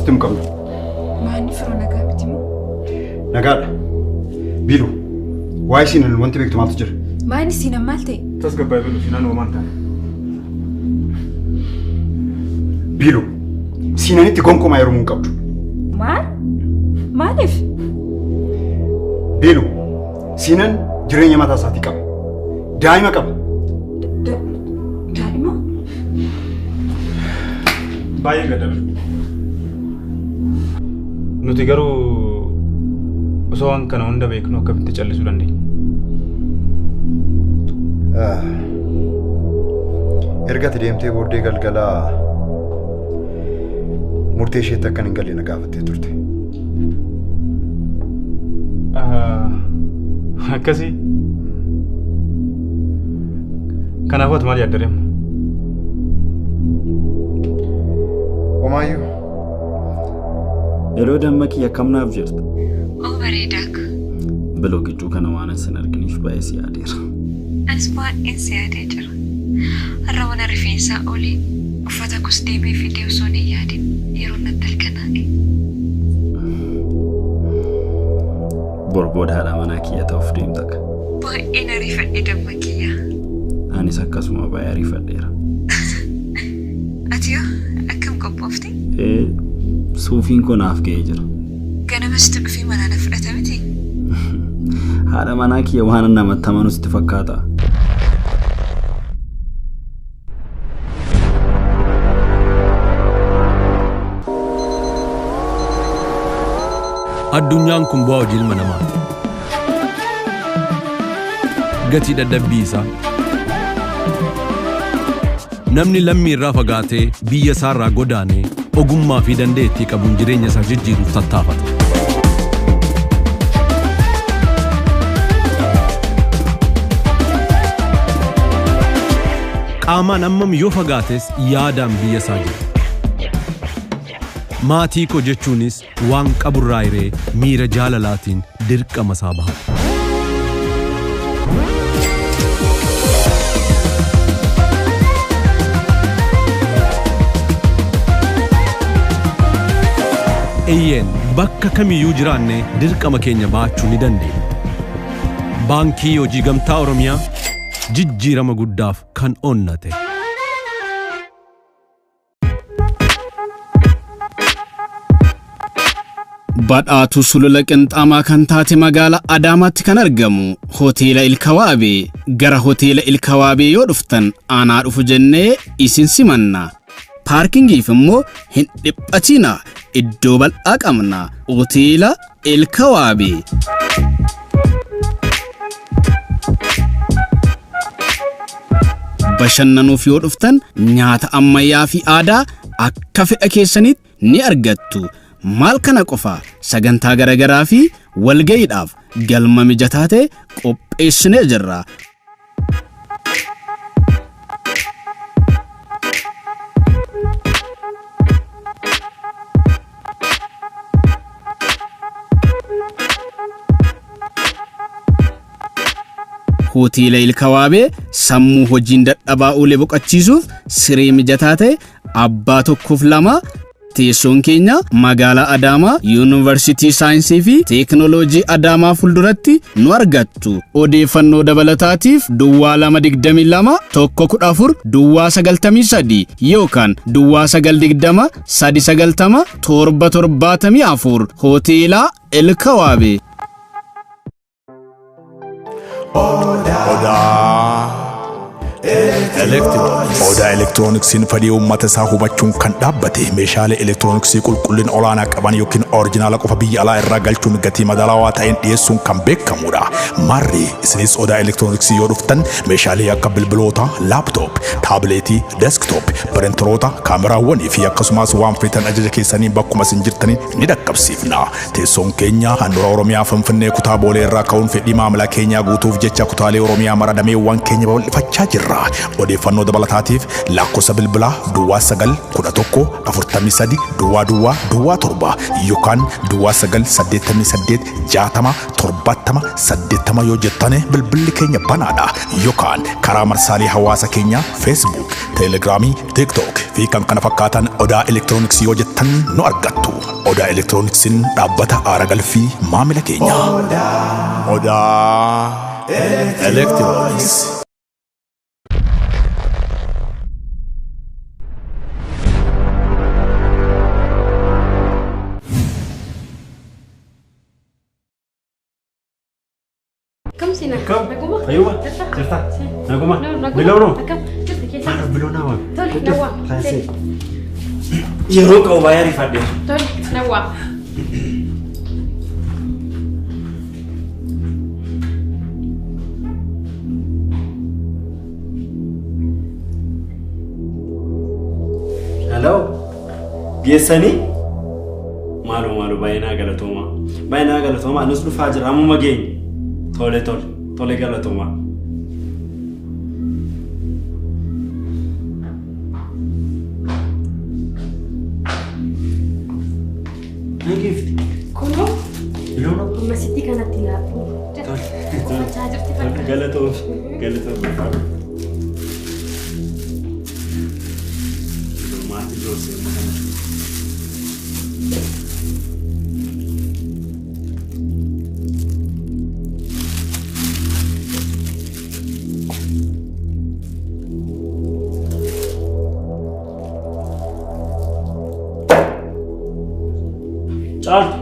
وانستم كم ما نفرو نقابتي مو نقال بيلو وايسين الوانت بيك تمال تجر ما نسينا مالتي تسقب بيبلو فينان ومانتان بيلو سينا نتي قومكو ما يرمون قبض ما نف بيلو سينان جرين يماتا ساتي قب دائما قب دائما باي قدر نتيجرو وسوان كانوا عنده بيكنو كم تجلس ولندي إرجعت ديمتي بودي قلقلا مرتشي تكن إنقلي نقافة تورتي كذي كان أخوات مالي أدريم ومايو yeroo dammaqi yakkamnaaf jirta bareedaak biloogichuu kana waan isin arginiif baay'ee si yaadeera as baay'ee si yaadee jira har'a waan rifeensaa olii uffata kus deemee fidee osoo hin yaadin yeroo natti halkanaa'e borbooda haadha manaa kiyya ta'uuf deemtaka baay'ee na rifadhe dammaqiyya anis akkasuma baay'ee rifadheera ati yoo akkam qophoofte suufiin kun naaf ga'ee jira ganamasti dhufee manaa na fudhata miti haadha manaa kiyya waan namatti amanus itti fakkaata addunyaan kun bu'aa hojii ilma namaati gatii dadhabbii isaa namni lammii irraa fagaatee biyya isaa irraa godaanee ogummaa fi dandeettii qabuun jireenya isaa jijjiiruuf tattaafata qaamaan ammam yoo fagaates yaadaan biyya isaa jira maatii koo jechuunis waan qaburraa iree miira jaalalaatiin dirqama isaa bahata eeyyeen bakka kamiyyuu jiraanne dirqama keenya baachuu ni dandeenya baankii hojii gamtaa oromiyaa jijjiirama guddaaf kan onnate badhaatu sulula qinxaamaa kan taate magaalaa Adaamaatti kan argamu hoteela Ilkawaabee gara hoteela Ilkawaabee yoo dhuftan aanaa dhufu jennee isin simanna paarkingiif immoo hin dhiphatina iddoo bal'aa qabna hoteela Ilkawaabee bashannanuuf yoo dhuftan nyaata ammayyaa fi aadaa akka fedha keessanitti ni argattu maal kana qofa sagantaa garagaraa fi walga'iidhaaf galma mijataa ta'e qopheessinee jirra hoteela Ilkawaabee sammuu hojiin dadhabaa oolee boqachiisuuf siree mijataa ta'e abbaa tokkoof lama teessoon keenya magaalaa Adaamaa Yuunivarsiitii Saayinsii fi Teekinooloojii Adaamaa fuulduratti nu argattu odeeffannoo dabalataatiif duwwaa 222 114 duwwaa 93 yookaan duwwaa 920 390 774 hoteela Ilkawaabee Oda elektirooniksiin fedhii uummata isaa hubachuun kan dhaabbate meeshaalee elektirooniksii qulqullina olaanaa qaban yookiin oriijinaala qofa biyya alaa irraa galchuun gatii madaalawaa ta'een dhiyeessuun kan beekamudha. Marri isinis oda elektirooniksii yoo dhuftan meeshaalee akka bilbiloota, laaptoop, taabileetii, deesktoop, pirinteroota, kaameraawwanii fi akkasumas waan feetan ajaja keessanii bakkuma isin jirtanii ni dhaqqabsiifna. Teessoon keenya handhuura Oromiyaa Finfinnee kutaa Boolee irraa ka'uun fedhii maamila keenyaa guutuuf jecha kutaalee Oromiyaa mara dameewwan keenya babal'ifachaa jirra. odeeffannoo dabalataatiif lakkoofsa bilbilaa duwwaa 911 43 duwwaa duwwaa duwwaa 7 yookaan duwwaa 988 60 70 80 yoo jettane bilbilli keenya banaadha yookaan karaa marsaalee hawaasa keenya Facebook, Telegramii, TikTok fi kan kana fakkaatan odaa elektirooniksii yoo jettan nu argattu. Odaa elektirooniksiin dhaabbata aara galfii maamila keenya. Odaa elektirooniksii. Kam sih nak? Kam? Naguma? Ayuba, cerita. Naguma. Bilau no. Akam, cerita kisah. Mana bilau nawa? Toli, nawa. Kasih. Yero kau bayar ifade. Toli, nawa. Hello. Geessanii? Maalu baay'inaa galatoomaa. Baay'inaa galatoomaa nus dhufaa jira ammuma geenya. Tole galatoomaa. Nagifti. Kuno? Biloona. Amma sitti kanatti laatu. Uffachaa jirti fakkaata. Galatoomaa. Maatii Joosee Muhammad. Caaltu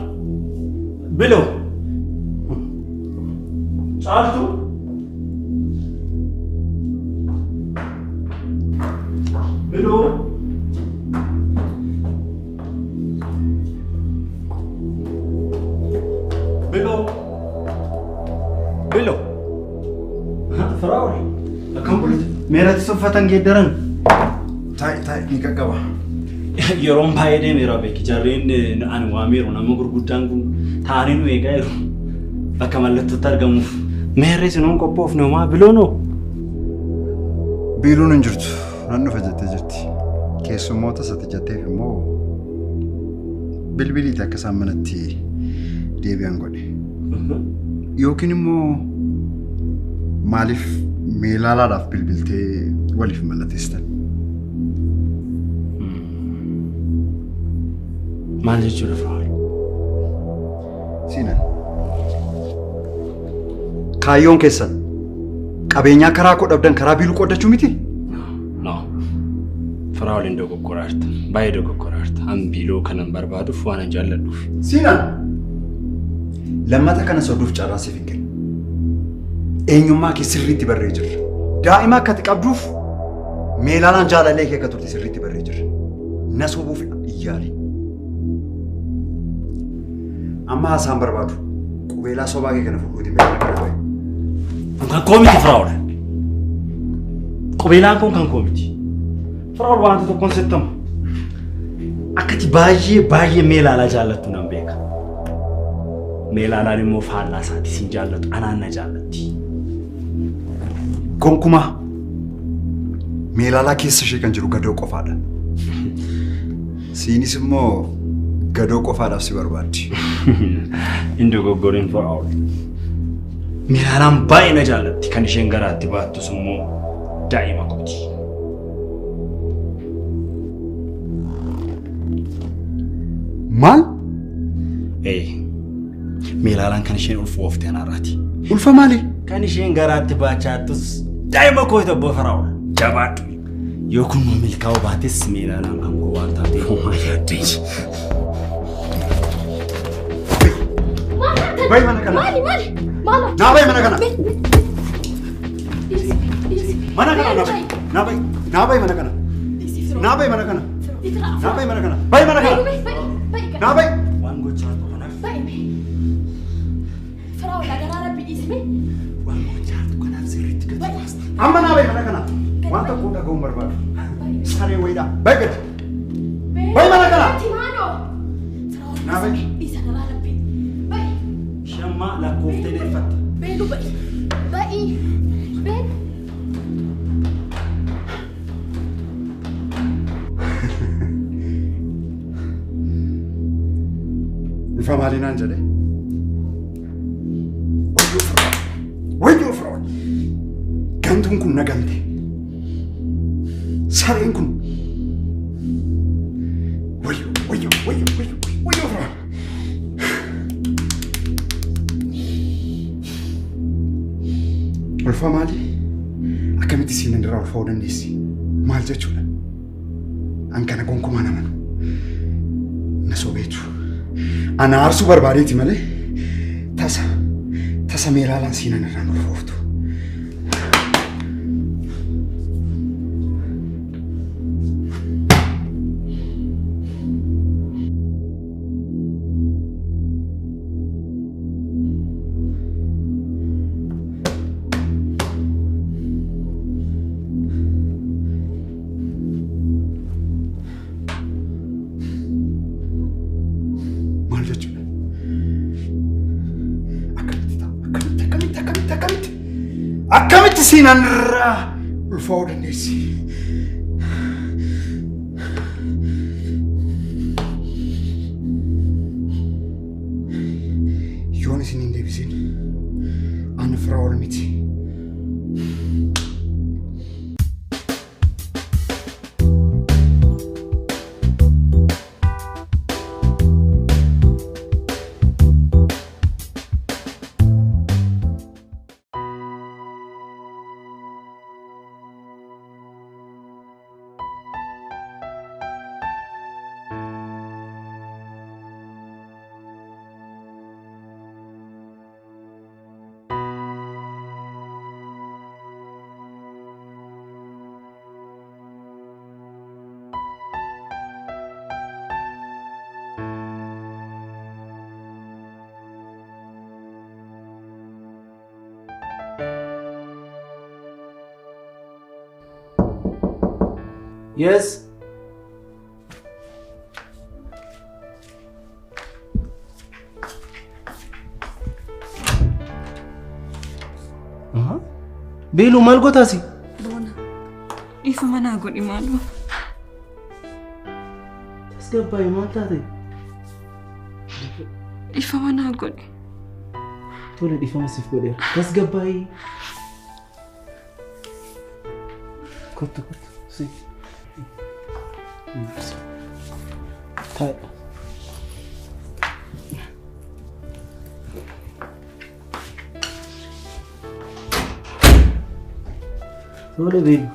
Biloo Caaltu Biloo Faraawli akkam bulte meeratti uffatan geeddaran taa'e ni qaqqaba. yeroon baay'ee deemeera beeki jarreen ani waameeru nama gurguddaan kun taa'anii nu eegaa jiru bakka mallattootti argamuuf meerri sinuun qophoofne homaa biloonoo Biiluun hin jirtu nan dhufa jettee jirti. Keessummoota sati jetteef immoo bilbiliiti akka isaan manatti deebi'an godhe. Yookiin immoo maaliif meelaalaadhaaf bilbiltee waliif mallatteessitan? maal jechuudha Firaa'ol? Siinan. Kaayyoon keessan qabeenyaa karaa koo dhabdan karaa biiluu qoddachuu miti? No. Firaa'ol hin dogoggoraarta. Baay'ee dogoggoraarta. An biiloo kanan barbaaduuf waan an jaalladhuuf. Siinan. Lammata kana soduuf carraasiif hin kennu. Eenyummaa kee sirriitti barree jirra. Daa'ima akka ati qabduuf meelaalaan jaalallee kee akka turte sirriitti barree jirra. Na sobuuf iyyaali. Amma haasaan barbaadu. Qubeelaa sobaa kee kana fuudhuuti meeshaa kana baay'ee. Kan koo miti Firaa'ol. Qubeelaan kun kan koo miti. Firaa'ol waanta tokkoon sittama. Akkati baay'ee meelaalaa jaallattu nan beeka. Meelaalaan immoo faallaa isaati sin jaallattu anaan na jaallatti. Gonkumaa meelaalaa keessa ishee kan jiru gadoo qofaadha. Siinis immoo gadoo qofaadhaaf si barbaaddi. Hin dogoggorin Firaa'ol. Meelaalaan baay'ee na jaallatti kan isheen garaatti baattus immoo daa'ima kooti. Maal? Meelaalaan kan isheen ulfoofte anaarraati. Ulfa maali? Kan isheen garaatti baachaattus daa'ima kooti obbo Firaa'ol. Jabaadhu. Yoo kun milkaa'uu baates meelaalaan kan koo waan taatee homaa yaaddee. Bayi mana kana. Maali? Maala? Naa bayi mana kana. Mana kana naa bayi. Naa bayi mana kana. Naa bayi mana kana. Naa bayi mana kana. Bayi mana kana. Naa bayi. Waan gochaa kanaaf. Firaa'ol agaraa rabbi dhiisime. Waan gochaa kanaaf sirriitti gadi. Amma naa bayi mana kana. Waan tokko dhaga'uun barbaadu. Saree wayiidha. Bayi gadi. Bayi mana kana. Naa bayi. Dhiisa garaa rabbi. Shamma lakkooftee deeffatta. Beelu ba'i. Beelu. ulfamaaliin aan jedhe wayyoo firoon gantuun kun nagamte sareen kun wayyoo firoon ulfamaali akkamitti siin irraa ulfaa'uu dandeessi maal jechuudha an kana gonkumaa namanu na sobeetu ana arsuu barbaadeeti malee tasa meelaalaan siinan irraan ulfooftu. Akkamitti siinan irraa ulfaa'uu dandeessi? Yoon isin hin deebisin ani Firaa'ol miti. Yes. Beelu maal gootaasi? Boona. Dhiifama naa godhi maaluma. Tasgabbaa'ii maal taate? Dhiifama naa godhi. Tole dhiifama siif godheera. Tasgabbaa'ii. Kottu. Si. Taa'e. Tole beelu.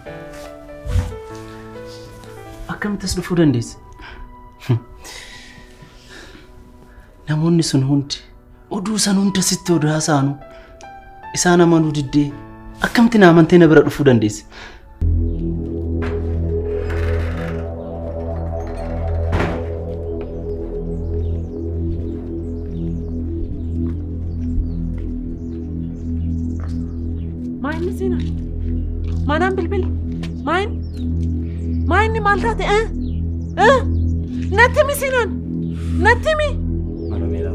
Akkamitti as dhufuu dandeesse? Namoonni sun hundi oduu san hunda sitti oduu haasaanu isaan amanuu diddee akkamitti na amantee na bira dhufuu dandeesse? Manaan bilbil maayinni maal taate natti mi sinan natti mi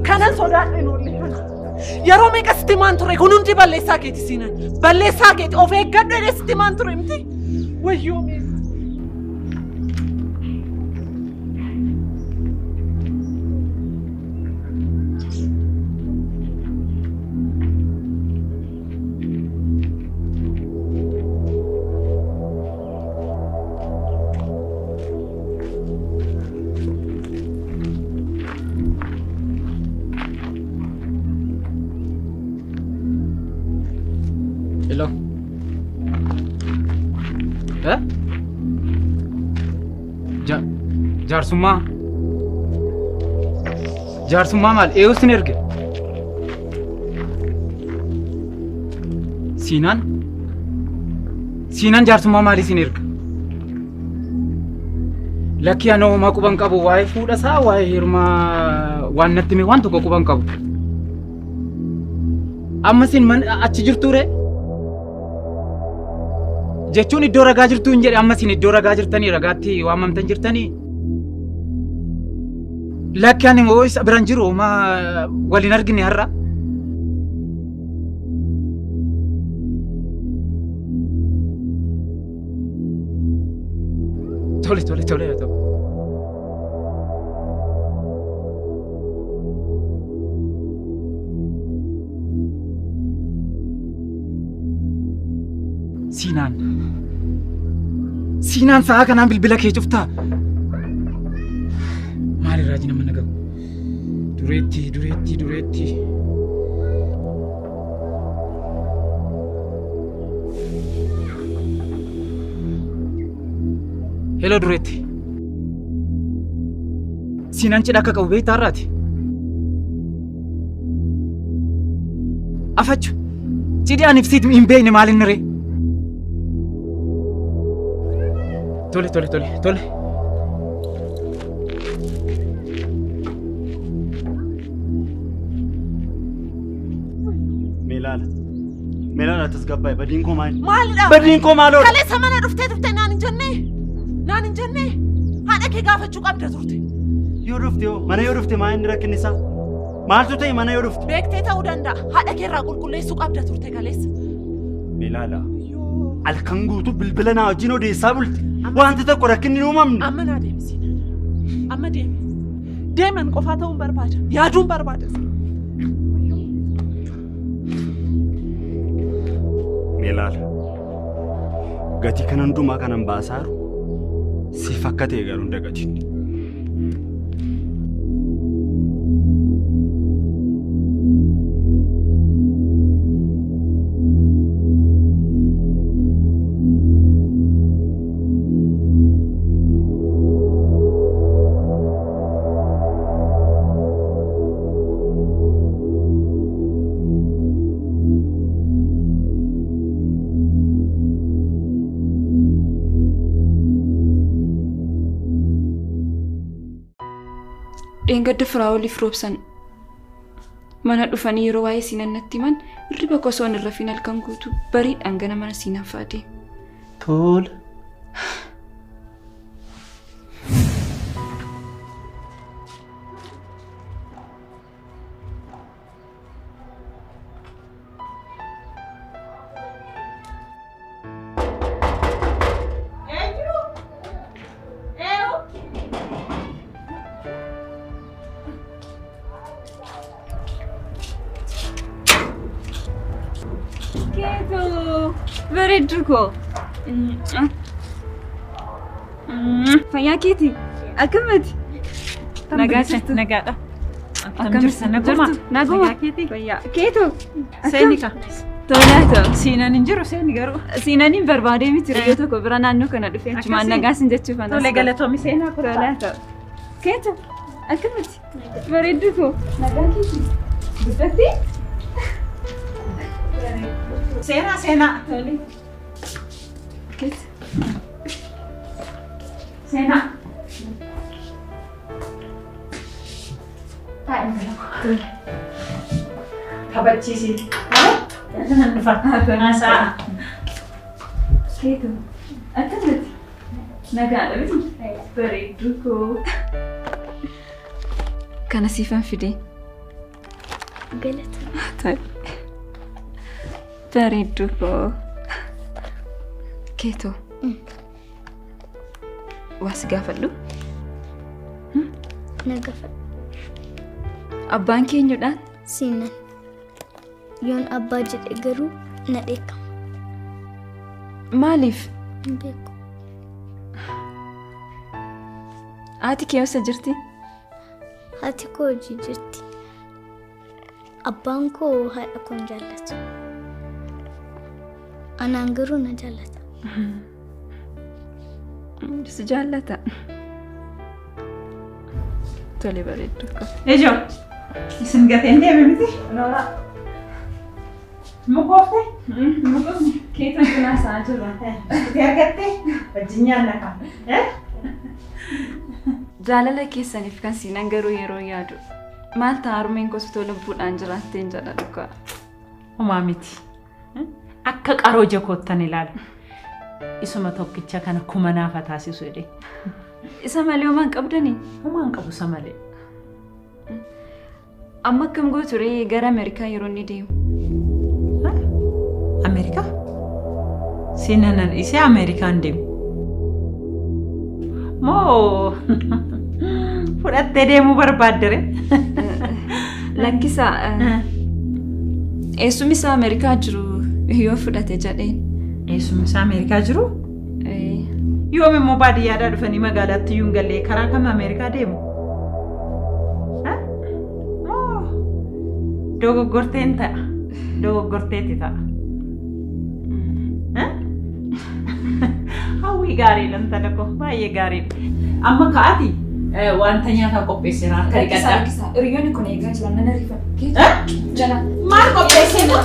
kanan sodaadhe noollee yeroo meeqa sitti maan ture kun hundi balleessaa keeti sinan balleessaa keeti of eeggadhu jedhee sitti maan ture miti wayyoo mee Jaarsummaa maal eeyyuu sin erge? Siinaan jaarsummaa maalii sin erge? Lakkii ana homaa quban qabu waa'ee fuudha isaa waa'ee heerumaa waan natti hime waan tokko quban qabu. Amma sin achi jirtuure? Jechuun iddoo ragaa jirtuu hin jedhe amma sin iddoo ragaa jirtanii ragaatti waamamtan jirtanii? Lakkii ani moo isa biraan jiru homaa waliin argine har'a? Tole haa ta'u. Siinaan sa'a kanaan bilbila kee cuftaa. Maalirraa jina mana gahu? Dureetti. Hello dureetti. Siinaan cidha akka qabu beektaa har'aati. Afachu. Cidhi ani ibsiit hin beekne maalin ree? Tole. Meelaala tasgabbaa'e badiin koo maali? Maalidha? Badiin koo maaloo? Kaleessa mana dhuftee naan hin jennee. Haadha kee gaafachuu qabda turte. Yoo dhufte mana yoo dhufte maa inni rakkinni isaa? Maaltu ta'e mana yoo dhufte? Beektee ta'uu danda'a. Haadha kee irraa qulqulleessuu qabda turte kaleessa. Meelaala. Halkan guutuu bilbila naa wajjin odeessaa bulte. Wanti tokko rakkinni uumamne. Amma naa deemisiin. Amma deemi. Deeman qofaa ta'uun barbaada. Yaaduun barbaada. Meelaala. Gatii kana hundumaa kanan baasaaru siif akka ta'e garuu hin dagatin. Dheengadda firaa waliif roobsan mana dhufanii yeroo waa'ee siinan natti himan hirriba osoo hin rafin halkan guutuu bariidhaan gana mana siinan faadee. Tola. Bareeduko. Fayyaa keeti akkamati? Nagaadha. Akkam jirta naguma? Naguma keeti? Fayyaa keetu? Seeni ka. Tolaata. Siinan hin jiru seeni garuu. Siinaniin barbaadee miti yoo tokko bira naannoo kana dhufee achumaan nagaasin jechuuf anas. Tole galatoomi seenaa kudha. Tolaata. Keetu akkamati? Bareeduko. Nagaa keeti? Dubbatti? Seenaa. Tole. Keetu. Seenaa. Kabachiisi. Naasaa. Keetu. Akkamati? Nagaadha miti? Bareeduko. Kana siifan fidee. Galata. Tole. Bareeduko. Keetu. Was gaafadhu? Na gaafadhu. Abbaan keenyudhaan? Siinan. Yoon abbaa jedhe garuu na dheekama. Maaliif? Hin beeku. Haati kee eessa jirti? Haati koo hojii jirti. Abbaan koo haadha koo hin jaallatu. Anaan garuu na jaallata. Si jaallata. Tole bareeduko. Ejoo. Isin gateen deeme miti? Noora. Mukoofte? Mukoofne. Keetu cinaa isaa jirra. Itti argattee? Wajjin nyaanna qaba. Jaalala keessaniif kan siinan garuu yeroo yaadu maal ta'a harmeen kosotoo lubbuudhaan jiraatteen jedha dhugaa. Homaa miti. Akka qaroo jakoottan ilaala. Isuma tokkicha kana kuma naafa taasisu jedhe. Isa malee homaan qabdanii? Homaan qabu isa malee. Amma akkam gooturee gara Ameerikaa yeroo inni deemu? Ameerikaa? Siinan isee Ameerikaan deemu. Moo fudhattee deemuu barbaaddere? Lakkisa eessumni isaa Ameerikaa jiru yoo fudhate jedheen Eessuma isaa Ameerikaa jiru? Yoom immoo baadiyyaadhaa dhufanii magaalaatti iyyuu hin galle karaa kam Ameerikaa deemu? Dogoggorteen ta'a. Dogoggorteetti ta'a. Hawwii gaariidha intala koo baay'ee gaariidha. Amma ka'aati wanta nyaataa qopheessee harka dhiqadhaa. Hiriyoonni kun eegaa jiran nan ariifa. Jala. Maal qopheessee na?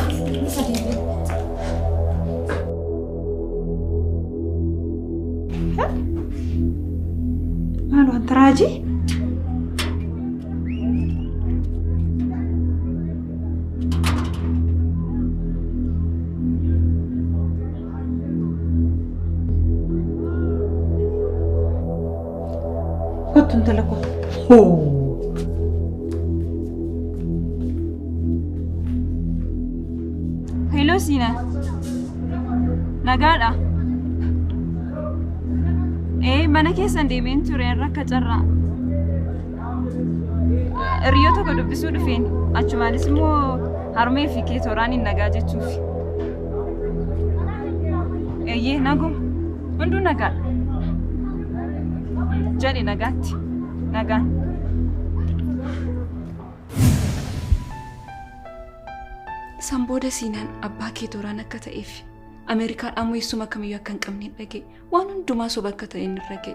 Maal wanta raajii? Kottu intala koo. Hello Sina. Nagaadha. Mana keessan deemeen ture rakka carraa. Hiriyoota tokko dubbisuu dhufeen achumaanis immoo harmee fi kee tooraan hin nagaa jechuuf. Nagoo hunduu nagaadha. Jadi nagaatti. Nagaan. San booda Siinaan abbaa kee tooraan akka ta'eef Ameerikaan ammoo eessuma kamiyyuu akka hin qabne dhagee waan hundumaa soba akka ta'e inni dhagee.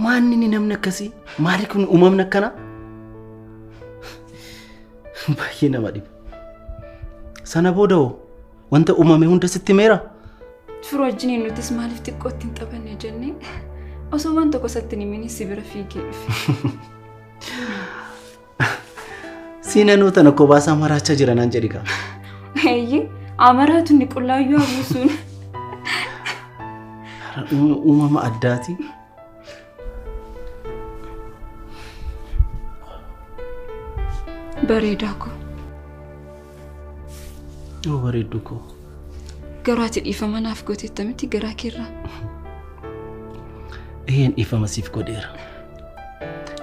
Maanni ni namni akkasii? Maali kun uumamni akkana? Baay'ee nama dhiba. Sana booda hoo wanta uumame hunda sitti meera? Firoo wajjiniin nutis maaliif xiqqootti hin taphanne jennee osoo waan tokko satti himini si bira fiigee dhufe. Siinanuu tana kobaasaa maraachaa jiranaan jedhi kaa. Amaraatu ni qullaayyuu abuusuun. Uumama addaati. Bareedaa koo. Yoo bareeddu koo. Garuu ati dhiifama naaf gootettamitti garaa keerraa. Dhiifama siif godheera.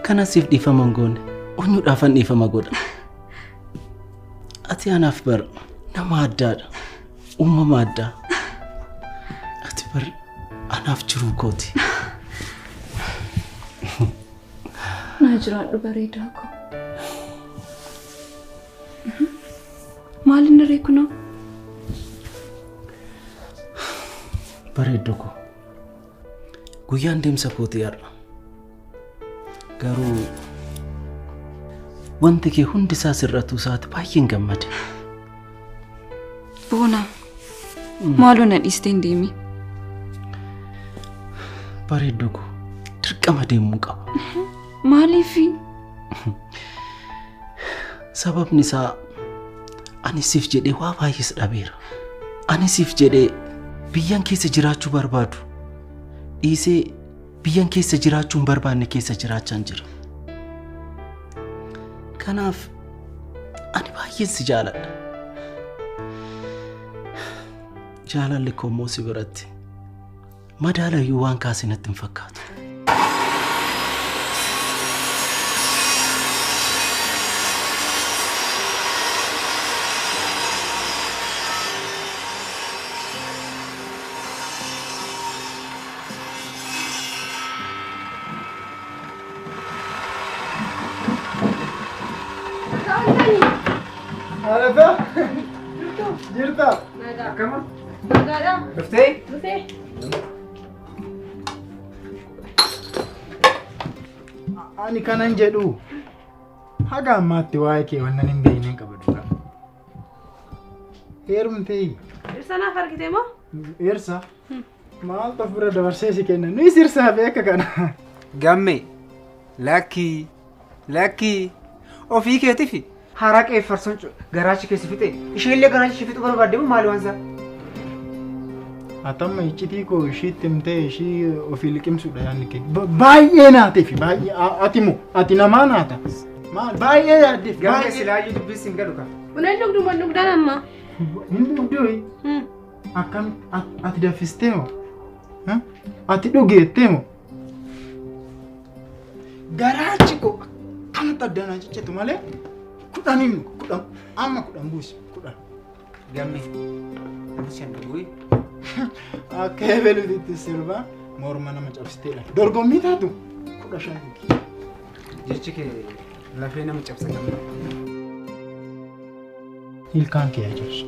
Kana siif dhiifama hin goone. Onyuudhaafan dhiifama godha. Ati anaaf bar nama addaadha. Uumama addaa. Ati bar anaaf jiruu kooti. Naa jiraadhu bareedaa koo. Maal inni reekunoo? Bareeddu koo. Guyyaan deemsa kooti har'a. Garuu wanti kee hundi isaa sirratu isaati baay'een gammade. Boona. Maaloo na dhiisteen deemi. Bareeddu koo. Dirqama deemuu qaba. Maaliifi? Sababni isaa ani siif jedhee waa baay'ees dhabeera. Ani siif jedhee biyyan keessa jiraachuu barbaadu. Dhiisee biyyan keessa jiraachuu hin barbaanne keessa jiraachaan jira. Kanaaf ani baay'een si jaaladha. Jaalalli koo immoo si biratti madaalayyuu waan kaasee natti hin fakkaatu. Jirta? Akkama? Dhuftee? Ani kanan jedhu haga ammaatti waa'ee kee wannan hin beekneen qabadudha. Heerumtee? Irsa naaf argite moo? Irsa? Maal tafura dabarsee si kenna? Nuyi sirsaa beeka kana. Gamme lakkii ofii keetiif haraqee farsoon garaachi keessi fixe isheellee garaachi fixu barbaadde moo maali waansa? Atamma iccitii koo ishiitti himtee ishii ofii liqimsuudha yaadni kee. Baay'ee naateef baay'ee ati moo ati namaa naata. Maal baay'ee yaaddeef Gamme baay'ee. silaayyuu dubbisi hin galu ka. Bunaan dhugdu man dhugdaan amma. Hin dhugduu akkam ati daffistee moo? Ati dhugeettee moo? Garaachi koo akkanatti addanaa ciccitu malee kudhan amma kudhan buusi kudhan. Gamme shan dhuguui. Akka ebeluutti sirba morma nama cabsiteedha. Dorgommii taatu 15. Jechi kee lafee nama cabsa qabna. Ilkaan kee ajabsu.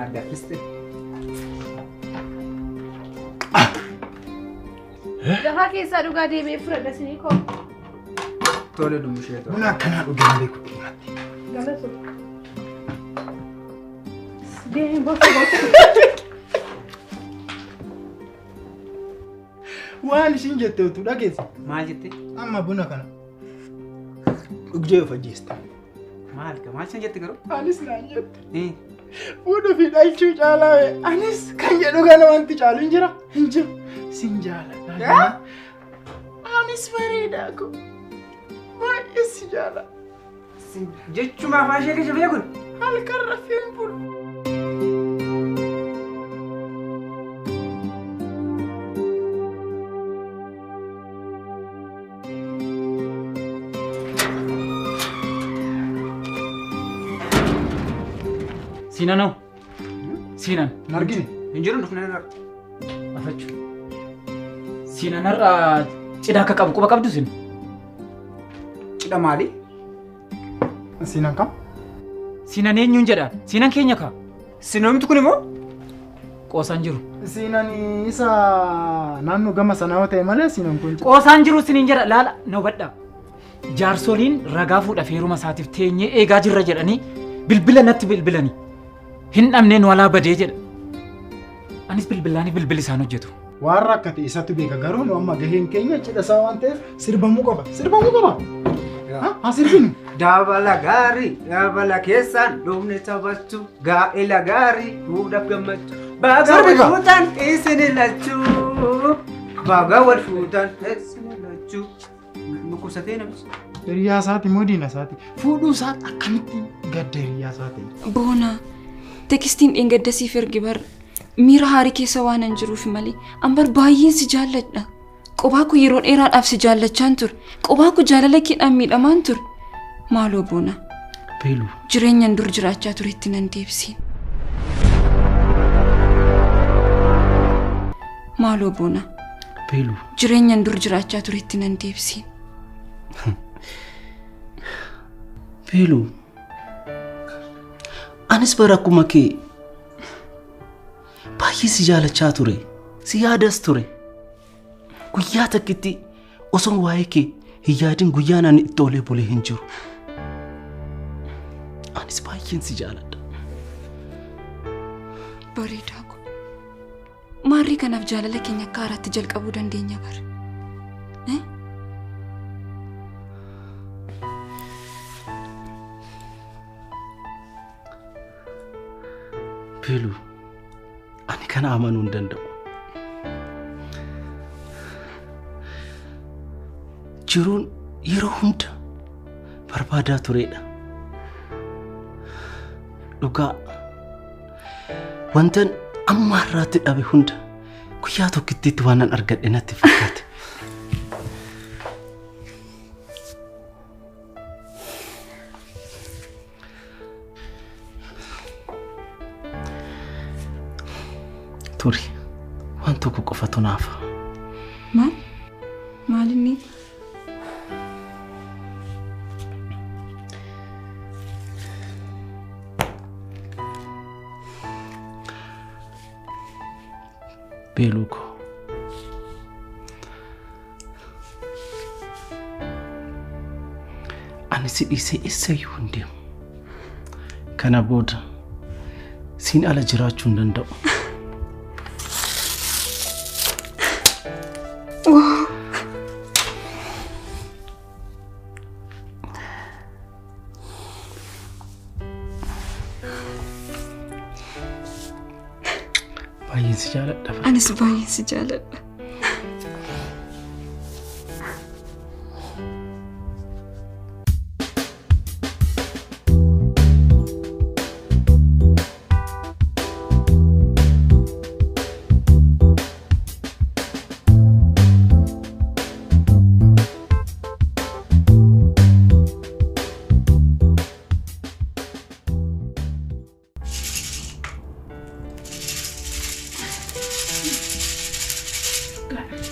Ada piste. Lafaa keessaa dhugaa deebi'ee fudhadha sinii koo. Tole dumbishee tole. Buna akkanaa dhugeen beeku dhumatti. Galatu. Deemee boqo. Waan isin jette utuu dhageessa. Maal jette? Amma buna kana dhugjee of ajjeesta. Maal isin jette garuu? Anis naan jette. Fuudhuu fi dhalchuu caalaa anis kan jedhu kana wanti caalu hin jira. Hin jiru. Sin jaaladha. Anis bareedaa kun baay'ee si jaala. Jechuma afaan ishee keessa beekun? Halkan rafeen bulu. Sinan hoo? Sinan. Nargini. Hin jiru dhufnee narra. Afachu. Sinan har'a cidha akka qabu quba qabdu sin? Cidha maali? Sinan kam? Sinan eenyuun jedhaan? Sinan keenya kaa? Sinoomitu kun immoo? Qoosaan jiru. Sinan isa naannoo gama sanaa ta'e malee sinan kun. Qoosaan jiru siniin jedha laala na hubadhaa. Jaarsoliin ragaa fuudhaaf heeruma isaatiif teenyee eegaa jirra jedhanii bilbila natti bilbilanii. Hin dhabneen walaa badee jedha. Anis bilbilaanii bilbili isaan hojjetu. Waan rakkate isatu beeka garuu nu amma gaheen keenya cidha isaa waan ta'eef sirbamuu qaba. Sirbamuu qaba. Haa sirbinu. Dabala gaarii dabala keessaan dhumne taphachuu gaa'ela gaarii fuudhaaf gammachuu. Baga wal fuutan isin lachuu. Baga wal fuutan isin lachuu. Nukusatee namichi. Hiriyaa isaati moo diina isaati? Fuudhuu isaati akkamitti gadda hiriyaa isaati? Boona tekstiin dheengaddasiif ergi bar miira haarii keessa waan hin jiruuf malee ambar baay'een si jaalladha. Qophaa koo yeroo dheeraadhaaf si jaallachaan ture. Qophaa koo jaalala keedhaan miidhamaan ture. Maaloo boona. Beelu. Jireenyaan dur jiraachaa turetti nan deebisiin. Maaloo boona. Beelu. Jireenyaan dur jiraachaa turetti nan deebisiin. Beelu. Anis bara akkuma kee baay'ee si jaalachaa ture. Si yaadas ture. Guyyaa takkitti osoo waa'ee kee hin yaadin guyyaan ani itti olee bulee hin jiru. Anis baay'een si jaaladha. Bareedaa kun. Maarrii kanaaf jaalala keenya akka haaraatti jalqabuu dandeenya bara. Beelu, ani kana amanuu hin danda'u. Jiruun yeroo hunda barbaadaa turedha. Dhugaa wantan amma har'aatti dhabe hunda guyyaa tokkittiitti waan an argadhe natti fakkaate. Turi, waan tokko qofatu naafa. Maal? Maal inni? Beeluu koo. Ani si dhiisee eessayyuu hin deemu. Kana booda siin ala jiraachuu hin danda'u. Baay'een si jaaladha. Anis baay'een si jaaladha.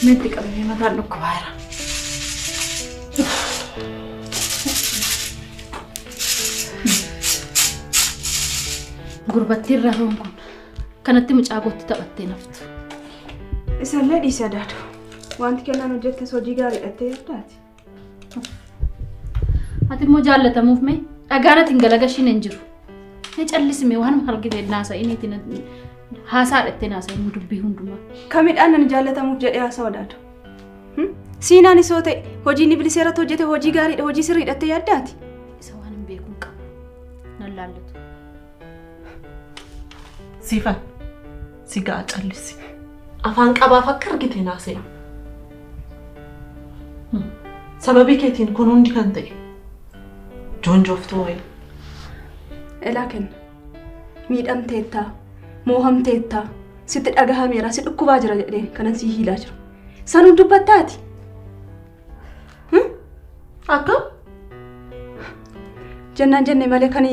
Metti qabee mataan dhukkubaara. Gurbattiin raroon kun kanatti mucaa gootti taphattee naftu. Isallee dhiisee adaadu. Wanti kennaan hojjettes hojii gaarii dhattee yaaddaati. Ati immoo jaallatamuuf mee dhagaan ati hin galagashiin hin jiru. Mee callisime waan argite naasa'iniitiin haasaa dhattee naasa'in dubbii hundumaa. Kamidhaan nan jaallatamuuf jedhee haasaa adaadu. Siinaan isoo ta'e hojii ni biliseerratti hojjete hojii gaariidha hojii sirrii dhattee yaaddaati. Isa waan hin beekuun qabu. Nan laallatu. Siifan si ga'a callisi. Afaan qabaaf akka argite naasa'in. Sababii keetiin kun hundi kan ta'e joonjooftuu wayi. Elaa kenna. Miidhamteettaa, moohamteettaa, sitti dhagahameera, si dhukkubaa jira jedhee kanan si hiilaa jiru. Sanuun dubbattaati. Akkam? Jennaan jenne malee kan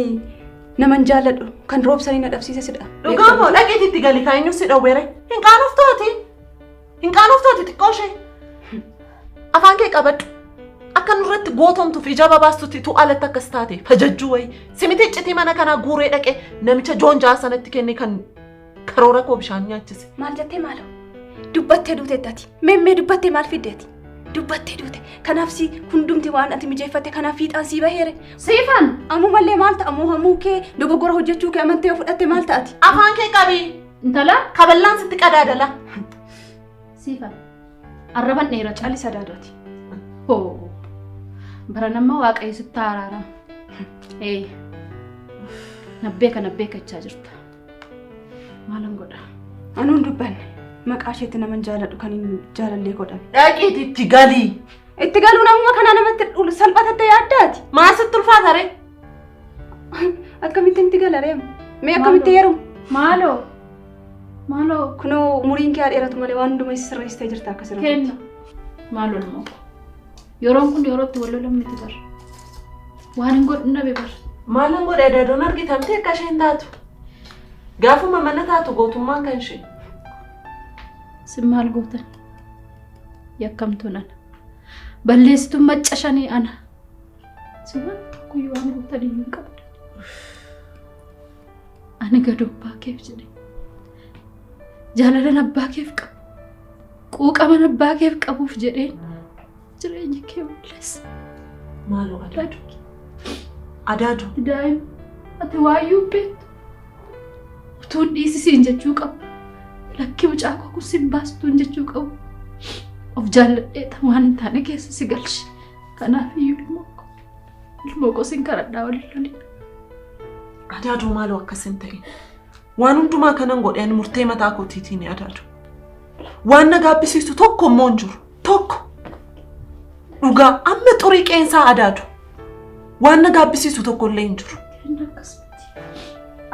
naman jaalladhu kan roobsanii na dhabsiise sidha. Dhugaa moo dhaqeetitti gali kaayinyu si dhowweere. Hin qaanoftooti. Hin qaanoftooti xiqqoo ishee. Afaan kee qabadhu. Akka nurratti gootomtuuf ija babaastutti tu alatti akkas taate fajajjuu wayi. Simiti iccitii mana kanaa guuree dhaqe namicha joonjaa sanatti kenne kan karoora koo bishaan nyaachise. Maal jettee maalo? Dubbattee duuteettati. Meemmee dubbattee maal fiddeeti? Dubbattee duute. Kanaaf si hundumti waan ati mijeeffatte kanaaf fiixaan sii baheere. Siifan! Ammumallee maal ta'a hamuu kee dogoggora hojjechuu kee amantee yoo fudhatte maal ta'ati? Afaan kee qabii. Intala? Kaballaan sitti qadaadala. Siifan. Arraban dheera caalisa daadoti. Hoo. Baranamma waaqayyo sitti araarama. Nabbee kachaa jirta. Maalan godha? Anuun dubbanne. Maqaa isheetti naman jaalladhu kan hin jaalallee godhame. Dhaqiiti itti galii. Itti galuu namuma kana namatti salphatatte yaaddaati. Maa sitti ulfaata ree? Akkamitti itti gala reema? Mee akkamitti heerumu? Maaloo? Maaloo? Kunoo umuriin kee dheeratu malee waan hundumaa sirreessitee jirta akkasirra. Kenna. Maaloo namoo? Yeroon kun yerootti wal lolan miti bar. Waan hin godhu dhabe bar. Maalan godhe daadoon argitamtee akka isheen taatu. Gaafuma mana taatu gootummaan kan ishee. Sin maal gootan? Yakkamtuun ana. Balleessituun macca shanii ana. Sin waan tokkoyyuu waan gootan iyyuu hin qabdu. Ani gadoo abbaa keef jedhe. Jaalalan abbaa keef qabu. Quuqaman abbaa keef qabuuf jedheen. Jireenya kee balleessa. Maaloo adaadu? Adaadu? Daa'ima ati waayyuu beektu. Utuun dhiisisiin jechuu qabu. Lakki mucaa koo kun sin baastuun jechuu qabu. Of jaalladheeta waan hin taane keessa si galche. Kanaaf iyyuu ilmoo koo sin kadhadhaa waliin lolii. Adaaduu maaloo akkas hin ta'in. Waan hundumaa kanan godheen murtee mataa kootiitiin adaadu. Waan na gaabbisiisu tokko immoo hin jiru. Tokko. Dhugaa amma xurii qeensaa adaadu. Waan na gaabbisiisu tokko illee hin jiru.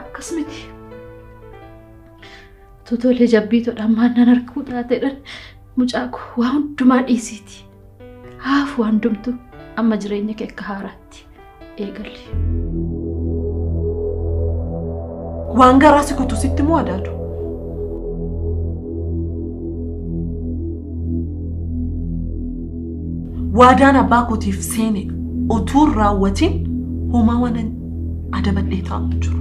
Akkas miti. Tutolee jabbiitoodhaan maan nan harkuu taateedhaan mucaa koo waan hundumaa dhiisiiti. Haaf waan hundumtu amma jireenya kee akka haaraatti eegalle. Waan garaa si kutu sitti moo adaadu? Waadaan abbaa kootiif seene utuu raawwatiin homaa waan adabadhee taa'u jiru.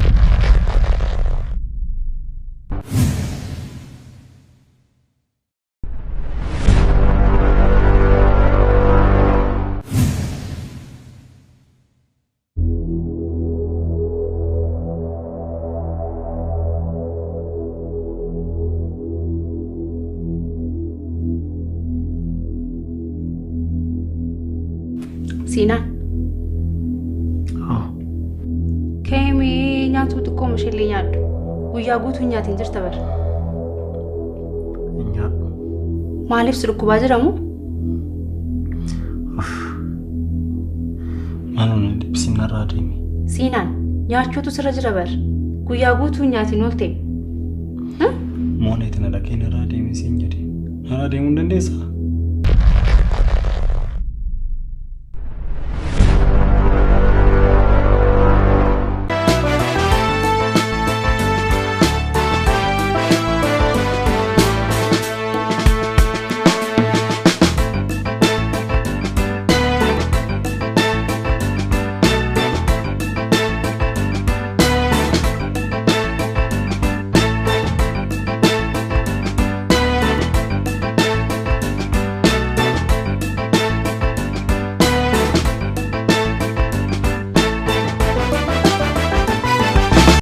Siinaan. Keemee nyaatu xiqqoo ishee nyaadhu. Guyyaa guutuu nyaatiin jirta bara. Nyaadhu. Maaliif si dhukkubaa jiramu? Maaloo dhibsiin narraa deemi. Siinaan nyaachuutu sirra jira bara. Guyyaa guutuu nyaatiin oolte. Mooneetiin dhaqee narraa deemi siin jedhe. Narraa deemuu hin dandeessaa?